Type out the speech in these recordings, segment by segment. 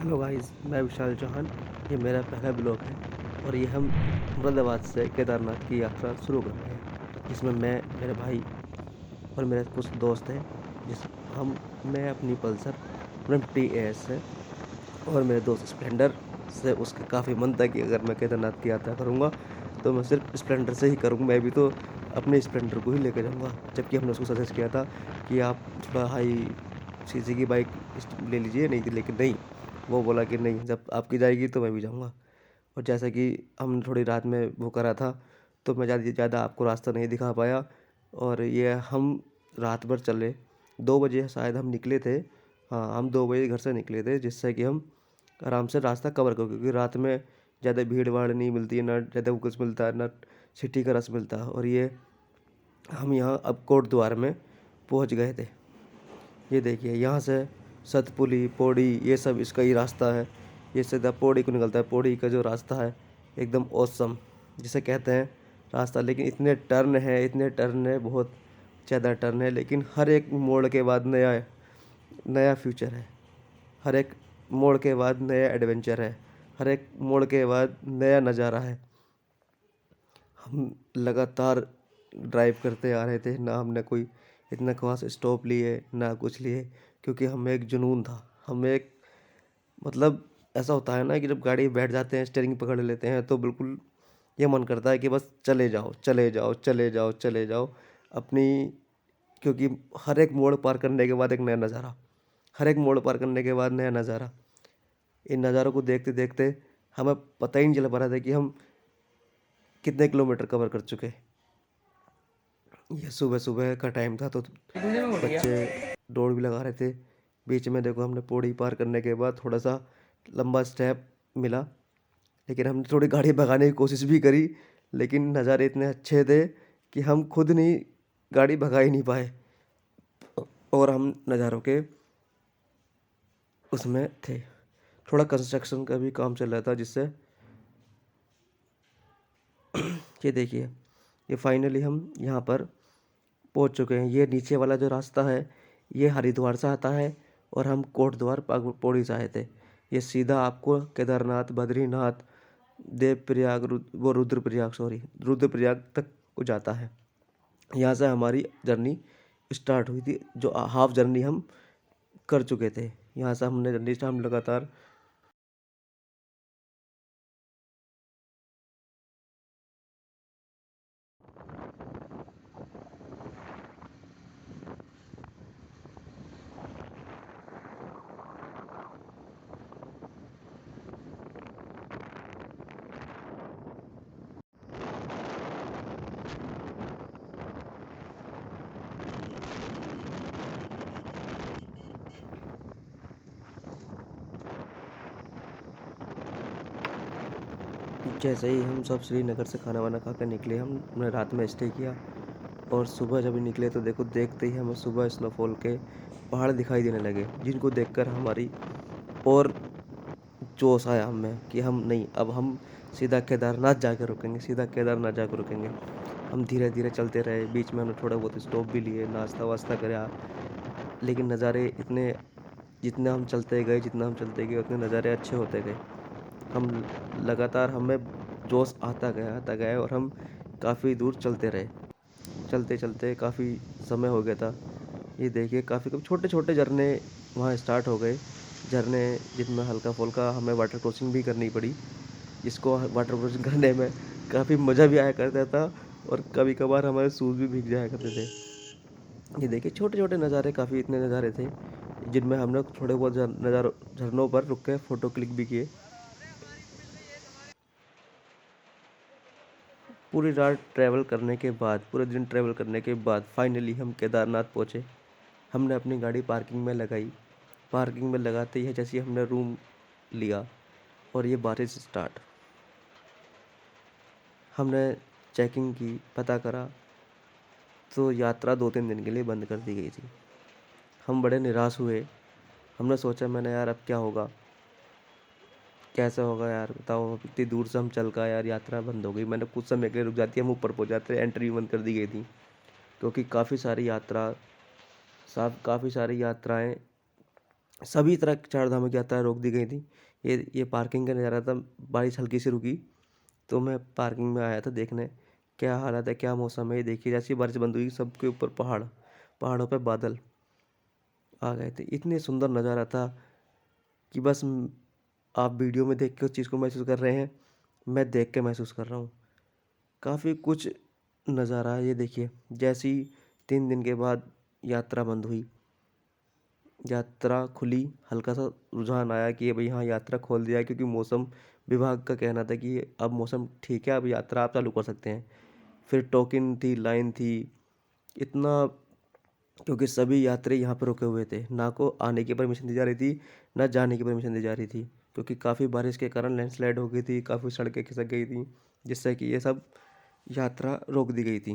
Hello guys, मैं विशाल चौहान। ये मेरा पहला ब्लॉग है और ये हम मुरादाबाद से केदारनाथ की यात्रा शुरू कर रहे हैं, जिसमें मैं, मेरे भाई और मेरे कुछ दोस्त हैं। जिस हम मैं अपनी पल्सर 150 AS से और मेरे दोस्त स्प्लेंडर से, उसके काफ़ी मन था कि अगर मैं केदारनाथ की यात्रा करूँगा तो मैं सिर्फ स्प्लेंडर से ही करूँगा। मैं भी तो अपने स्प्लेंडर को ही लेकर जाऊँगा, जबकि हमने उसको सजेस्ट किया था कि आप थोड़ा हाई सीसी की बाइक ले लीजिए, नहीं थी, लेकिन नहीं, वो बोला कि नहीं, जब आपकी जाएगी तो मैं भी जाऊँगा। और जैसा कि हमने थोड़ी रात में वो करा था, तो मैं ज़्यादा ज़्यादा आपको रास्ता नहीं दिखा पाया। और ये हम रात भर चले, 2 बजे शायद हम निकले थे। हाँ, हम 2 बजे घर से निकले थे, जिससे कि हम आराम से रास्ता कवर करो, क्योंकि रात में ज़्यादा भीड़ भाड़ नहीं मिलती है, ना ज़्यादा कुछ मिलता है, ना सिटी का रस मिलता है। और ये हम यहाँ अब कोट द्वार में पहुँच गए थे। ये देखिए, यहाँ से सतपुली, पौड़ी, ये सब इसका ही रास्ता है। ये सीधा पौड़ी को निकलता है। पौड़ी का जो रास्ता है एकदम औसम जिसे कहते हैं रास्ता, लेकिन इतने टर्न है, बहुत ज़्यादा टर्न है, लेकिन हर एक मोड़ के बाद नया नया फ्यूचर है। हर एक मोड़ के बाद नया एडवेंचर है। हर एक मोड़ के बाद नया नज़ारा है। हम लगातार ड्राइव करते आ रहे थे, ना हमने कोई इतना खास स्टॉप लिए, ना कुछ लिए, क्योंकि हमें एक जुनून था। हमें एक, मतलब, ऐसा होता है ना कि जब गाड़ी में बैठ जाते हैं, स्टीयरिंग पकड़ लेते हैं, तो बिल्कुल ये मन करता है कि बस चले जाओ, चले जाओ, चले जाओ, चले जाओ अपनी। क्योंकि हर एक मोड़ पार करने के बाद एक नया नज़ारा, हर एक मोड़ पार करने के बाद नया नज़ारा। इन नज़ारों को देखते देखते हमें पता ही नहीं चल पा रहा था कि हम कितने किलोमीटर कवर कर चुके। ये सुबह सुबह का टाइम था, तो बच्चे दौड़ भी लगा रहे थे। बीच में देखो, हमने पौड़ी पार करने के बाद थोड़ा सा लंबा स्टेप मिला, लेकिन हमने थोड़ी गाड़ी भगाने की कोशिश भी करी, लेकिन नज़ारे इतने अच्छे थे कि हम खुद नहीं, गाड़ी भगा ही नहीं पाए। और हम नज़ारों के उसमें थे। थोड़ा कंस्ट्रक्शन का भी काम चल रहा था, जिससे ये देखिए, ये फाइनली हम यहाँ पर पहुँच चुके हैं। ये नीचे वाला जो रास्ता है, ये हरिद्वार से आता है और हम कोट द्वार पौड़ी से आए थे। ये सीधा आपको केदारनाथ, बद्रीनाथ, देवप्रयाग, वो रुद्रप्रयाग, सॉरी, रुद्रप्रयाग तक को जाता है। यहाँ से हमारी जर्नी स्टार्ट हुई थी, जो हाफ जर्नी हम कर चुके थे। यहाँ से हमने जर्नी हम लगातार जैसे ही हम सब श्रीनगर से खाना वाना खा कर निकले, हमने रात में स्टे किया और सुबह जब निकले तो देखो, देखते ही हमें सुबह स्नोफॉल के पहाड़ दिखाई देने लगे, जिनको देखकर हमारी और जोश आया हमें कि हम नहीं, अब हम सीधा केदारनाथ जाकर रुकेंगे, सीधा केदारनाथ जाकर रुकेंगे। हम धीरे धीरे चलते रहे, बीच में हमने थोड़ा बहुत स्टॉप भी लिए, नाश्ता वास्ता करा, लेकिन नज़ारे इतने, जितना हम चलते गए, जितना हम चलते गए, उतने नज़ारे अच्छे होते गए। हम लगातार, हमें जोश आता गया और हम काफ़ी दूर चलते रहे। चलते चलते काफ़ी समय हो गया था। ये देखिए, काफ़ी कभी छोटे छोटे झरने वहाँ स्टार्ट हो गए। झरने जिनमें हल्का फुल्का हमें वाटर क्रॉसिंग भी करनी पड़ी, जिसको वाटर क्रॉसिंग करने में काफ़ी मज़ा भी आया करता था, और कभी कभार हमारे शूज़ भी भीग जाया करते थे। ये देखिए, छोटे छोटे नज़ारे, काफ़ी इतने नज़ारे थे, जिनमें हमने थोड़े बहुत नज़ारों झरनों पर रुक के फ़ोटो क्लिक भी किए। पूरी रात ट्रैवल करने के बाद, पूरे दिन ट्रैवल करने के बाद फाइनली हम केदारनाथ पहुँचे। हमने अपनी गाड़ी पार्किंग में लगाई। पार्किंग में लगाते ही जैसे ही हमने रूम लिया, और ये बारिश स्टार्ट। हमने चेकिंग की, पता करा, तो यात्रा 2-3 दिन के लिए बंद कर दी गई थी। हम बड़े निराश हुए। हमने सोचा, मैंने, यार अब क्या होगा, कैसे होगा यार, बताओ, अब इतनी दूर से हम चल कर, यार यात्रा बंद हो गई। मैंने कुछ समय के लिए रुक जाती, हम ऊपर पहुँच जाते, एंट्री बंद कर दी गई थी, क्योंकि काफ़ी सारी यात्राएं सभी तरह की चार धामों की यात्रा रोक दी गई थी। ये पार्किंग का नज़ारा था, बारिश हल्की सी रुकी तो मैं पार्किंग में आया था देखने क्या हालत है, क्या मौसम है। ये देखिए जैसी बारिश बंद हुई सबके ऊपर पहाड़ों पे बादल आ गए थे। इतनी सुंदर नज़ारा था कि बस आप वीडियो में देख के उस चीज़ को महसूस कर रहे हैं, मैं देख के महसूस कर रहा हूँ। काफ़ी कुछ नज़ारा है। ये देखिए जैसी 3 दिन के बाद यात्रा बंद हुई, यात्रा खुली, हल्का सा रुझान आया कि भाई हाँ यात्रा खोल दिया है, क्योंकि मौसम विभाग का कहना था कि अब मौसम ठीक है, अब यात्रा आप चालू कर सकते हैं। फिर टोकन थी, लाइन थी, इतना, क्योंकि सभी यात्री यहाँ पर रुके हुए थे, ना को आने की परमिशन दी जा रही थी, ना जाने की परमिशन दी जा रही थी, क्योंकि काफ़ी बारिश के कारण लैंडस्लाइड हो गई थी, काफ़ी सड़कें खिसक गई थी, जिससे कि ये सब यात्रा रोक दी गई थी।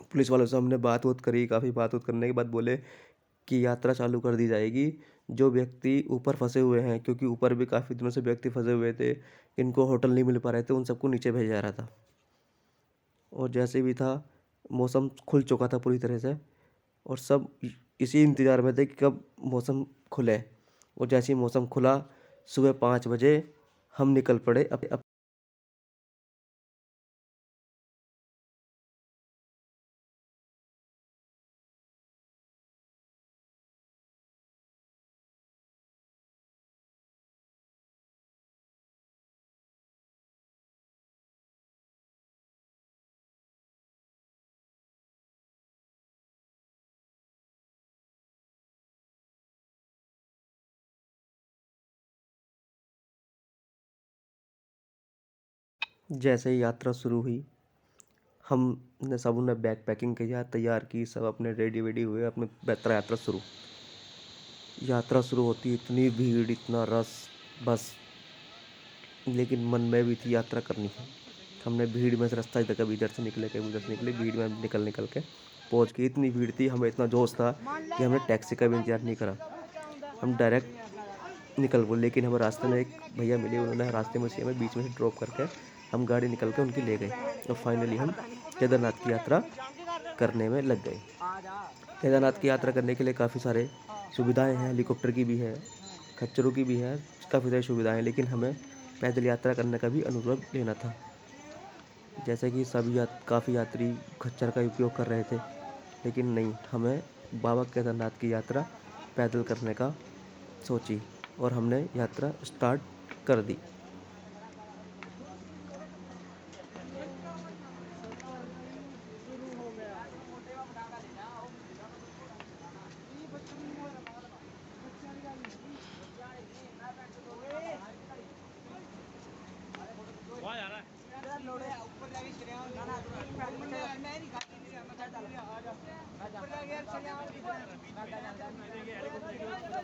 पुलिस वालों से हमने बात करी, काफ़ी बात करने के बाद बोले कि यात्रा चालू कर दी जाएगी। जो व्यक्ति ऊपर फंसे हुए हैं, क्योंकि ऊपर भी काफ़ी दिनों से व्यक्ति फंसे हुए थे, इनको होटल नहीं मिल पा रहे थे, उन सबको नीचे भेजा जा रहा था। और जैसे भी था मौसम खुल चुका था पूरी तरह से, और सब इसी इंतज़ार में थे कि कब मौसम खुले। और जैसे ही मौसम खुला सुबह 5 बजे हम निकल पड़े अब। जैसे ही यात्रा शुरू हुई, हमने सबने बैग पैकिंग किया, तैयार की, सब अपने रेडी वेडी हुए, अपने यात्रा शुरू होती, इतनी भीड़, इतना रस, बस। लेकिन मन में भी थी यात्रा करनी है। हमने भीड़ में से रास्ता, कभी इधर से निकले कभी उधर से निकले, भीड़ में निकल निकल के पहुंच गए। इतनी भीड़ थी, हमें इतना जोश था कि हमने टैक्सी का भी इंतजार नहीं करा, हम डायरेक्ट निकल गए। लेकिन हमें रास्ते में एक भैया मिले, उन्होंने रास्ते में से हमें बीच में से ड्रॉप करके हम गाड़ी निकल के उनकी ले गए, और फाइनली हम केदारनाथ की यात्रा करने में लग गए। केदारनाथ की यात्रा करने के लिए काफ़ी सारे सुविधाएं हैं, हेलीकॉप्टर की भी है, खच्चरों की भी है, काफ़ी सारी सुविधाएं, लेकिन हमें पैदल यात्रा करने का भी अनुभव लेना था। जैसे कि सभी काफ़ी यात्री खच्चर का उपयोग कर रहे थे, लेकिन नहीं, हमें बाबा केदारनाथ की यात्रा पैदल करने का सोची, और हमने यात्रा स्टार्ट कर दी।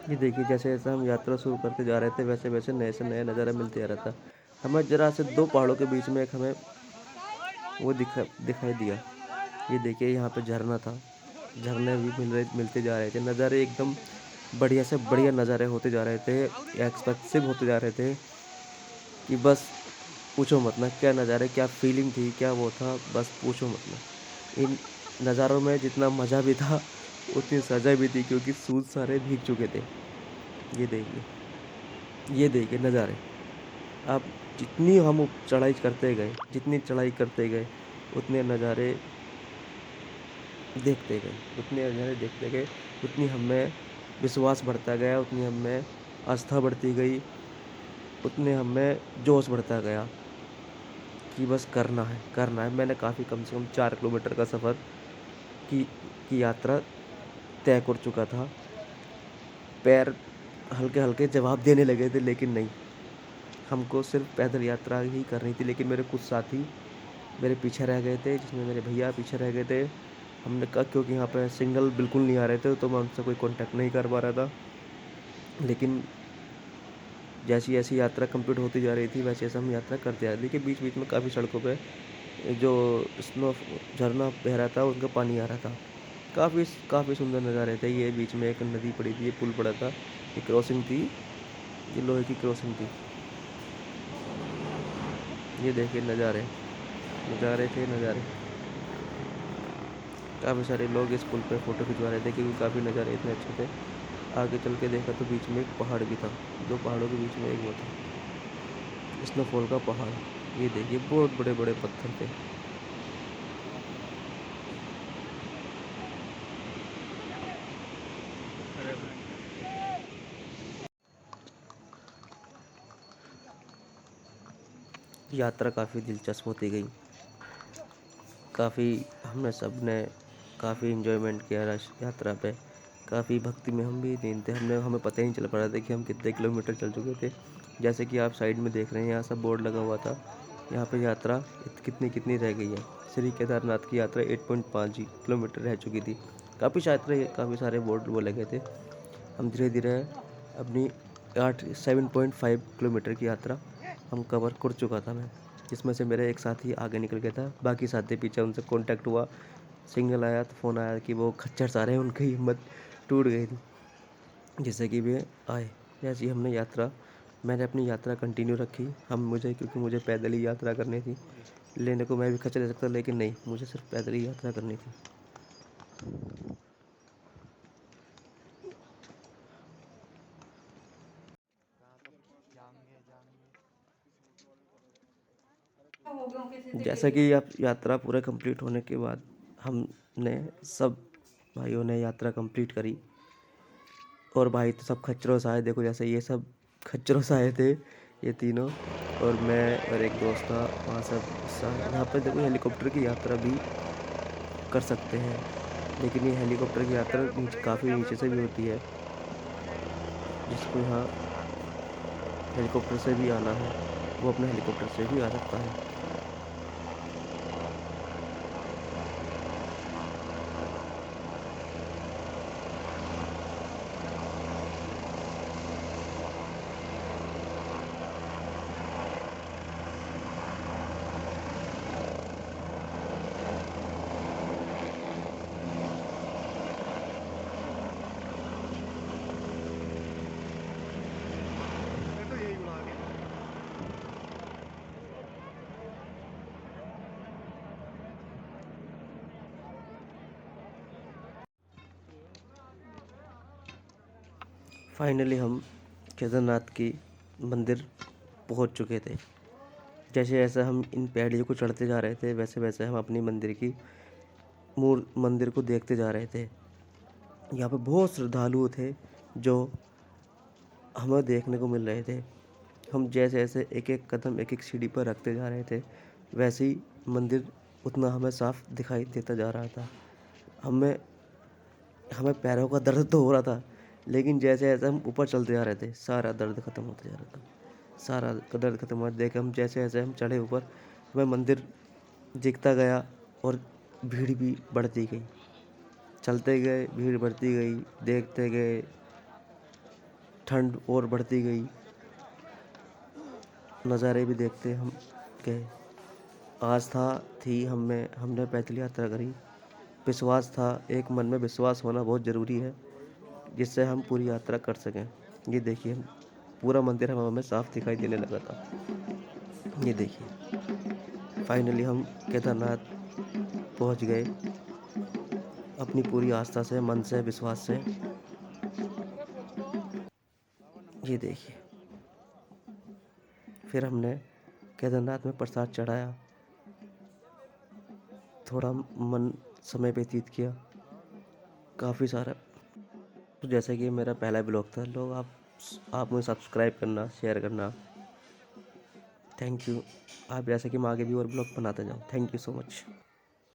ये देखिए जैसे जैसे हम यात्रा शुरू करते जा रहे थे, वैसे वैसे नए से नया नज़ारा मिलते जा रहा था। हमें जरा से दो पहाड़ों के बीच में एक हमें वो दिखाई दिया। ये देखिए यहाँ पे झरना था, झरने भी मिलते जा रहे थे, नज़ारे एकदम बढ़िया से बढ़िया नज़ारे होते जा रहे थे, एक्सपेंसिव होते जा रहे थे कि बस पूछो मत ना, क्या नज़ारे, क्या फीलिंग थी, क्या वो था, बस पूछो मत ना। इन नज़ारों में जितना मज़ा भी था उतनी सज़ा भी थी, क्योंकि शूज़ सारे भीग चुके थे। ये देखिए, ये देखिए नज़ारे। आप जितनी हम चढ़ाई करते गए, जितनी चढ़ाई करते गए, उतने नज़ारे देखते गए, उतने नज़ारे देखते गए, उतनी हमें विश्वास बढ़ता गया, उतनी हमें आस्था बढ़ती गई, उतने हमें जोश बढ़ता गया कि बस करना है, करना है। मैंने काफ़ी कम से कम 4 किलोमीटर का सफ़र की की यात्रा तय कर चुका था। पैर हल्के हल्के जवाब देने लगे थे, लेकिन नहीं, हमको सिर्फ पैदल यात्रा ही करनी थी। लेकिन मेरे कुछ साथी मेरे पीछे रह गए थे, जिसमें मेरे भैया पीछे रह गए थे। हमने कहा, क्योंकि यहाँ पे सिग्नल बिल्कुल नहीं आ रहे थे, तो मैं उनसे कोई कांटेक्ट नहीं कर पा रहा था। लेकिन जैसी जैसी यात्रा कंप्लीट होती जा रही थी, वैसे वैसे हम यात्रा करते आ रहे थे। देखिए बीच बीच में काफ़ी सड़कों पे जो स्नो झरना बह रहा था, उनका पानी आ रहा था। काफ़ी काफ़ी सुंदर नज़ारे थे। ये बीच में एक नदी पड़ी थी, ये पुल पड़ा था, ये क्रॉसिंग थी, ये लोहे की क्रॉसिंग थी। ये देखिए नज़ारे, नज़ारे थे नज़ारे। काफ़ी सारे लोग इस पुल पे फ़ोटो खिंचवा रहे थे, क्योंकि काफ़ी नज़ारे इतने अच्छे थे। आगे चल के देखा तो बीच में एक पहाड़ भी था, 2 पहाड़ों के बीच में एक वो था स्नोफॉल का पहाड़। ये देखिए बहुत बड़े बड़े पत्थर थे। यात्रा काफ़ी दिलचस्प होती गई। काफ़ी हमने सब ने काफ़ी इन्जॉयमेंट किया यात्रा पे। काफ़ी भक्ति में हम भी लीन थे। हमें पता ही नहीं चल पा रहा था कि हम कितने किलोमीटर चल चुके थे। जैसे कि आप साइड में देख रहे हैं, यहाँ सब बोर्ड लगा हुआ था। यहाँ पे यात्रा कितनी कितनी रह गई है। श्री केदारनाथ की यात्रा 8.5 किलोमीटर रह चुकी थी। काफ़ी सारे बोर्ड वो लगे थे। हम धीरे धीरे अपनी 7.5 किलोमीटर की यात्रा हम कवर कर चुका था मैं, जिसमें से मेरा एक साथी आगे निकल गया था, बाकी साथी पीछे। उनसे कांटेक्ट हुआ, सिग्नल आया तो फ़ोन आया कि वो खच्चर सारे हैं, उनकी हिम्मत टूट गई थी, जिससे कि वे आए। जैसे ही मैंने अपनी यात्रा कंटिन्यू रखी। क्योंकि मुझे पैदल ही यात्रा करनी थी। लेने को मैं भी खच्चर ले सकता, लेकिन नहीं, मुझे सिर्फ पैदल ही यात्रा करनी थी। जैसा कि आप यात्रा पूरा कंप्लीट होने के बाद हमने सब भाइयों ने यात्रा कंप्लीट करी। और भाई तो सब खच्चरों से आए, देखो जैसे ये सब खच्चरों से आए थे ये तीनों। और मैं और एक दोस्त था वहाँ सब। यहाँ पर देखो हेलीकॉप्टर की यात्रा भी कर सकते हैं, लेकिन ये हेलीकॉप्टर की यात्रा काफ़ी नीचे से भी होती है। जिसको यहाँ हेलीकॉप्टर से भी आना है वो अपने हेलीकॉप्टर से भी आ सकता है। फाइनली हम केदारनाथ की मंदिर पहुंच चुके थे। जैसे जैसे हम इन पहाड़ियों को चढ़ते जा रहे थे, वैसे वैसे हम अपनी मंदिर को देखते जा रहे थे। यहाँ पे बहुत श्रद्धालु थे जो हमें देखने को मिल रहे थे। हम जैसे जैसे एक एक कदम एक एक सीढ़ी पर रखते जा रहे थे, वैसे ही मंदिर उतना हमें साफ दिखाई देता जा रहा था। हमें हमें पैरों का दर्द तो हो रहा था, लेकिन जैसे जैसे हम ऊपर चलते जा रहे थे, सारा दर्द खत्म होता जा रहा था। सारा दर्द खत्म हुआ देख हम जैसे जैसे हम चढ़े ऊपर, हमें मंदिर दिखता गया और भीड़ भी बढ़ती गई। चलते गए, भीड़ बढ़ती गई, देखते गए, ठंड और बढ़ती गई, नज़ारे भी देखते हम गए। आस्था थी हमने पैदल यात्रा करी। विश्वास था, एक मन में विश्वास होना बहुत ज़रूरी है, जिससे हम पूरी यात्रा कर सकें। ये देखिए पूरा मंदिर हमें साफ दिखाई देने लगा था। ये देखिए फाइनली हम केदारनाथ पहुंच गए अपनी पूरी आस्था से, मन से, विश्वास से। ये देखिए फिर हमने केदारनाथ में प्रसाद चढ़ाया, थोड़ा मन समय व्यतीत किया काफ़ी सारा। तो जैसे कि मेरा पहला ब्लॉग था, लोग आप मुझे सब्सक्राइब करना, शेयर करना। Thank you. आप जैसे कि मैं आगे भी और ब्लॉग बनाता जाऊँ। Thank you so much.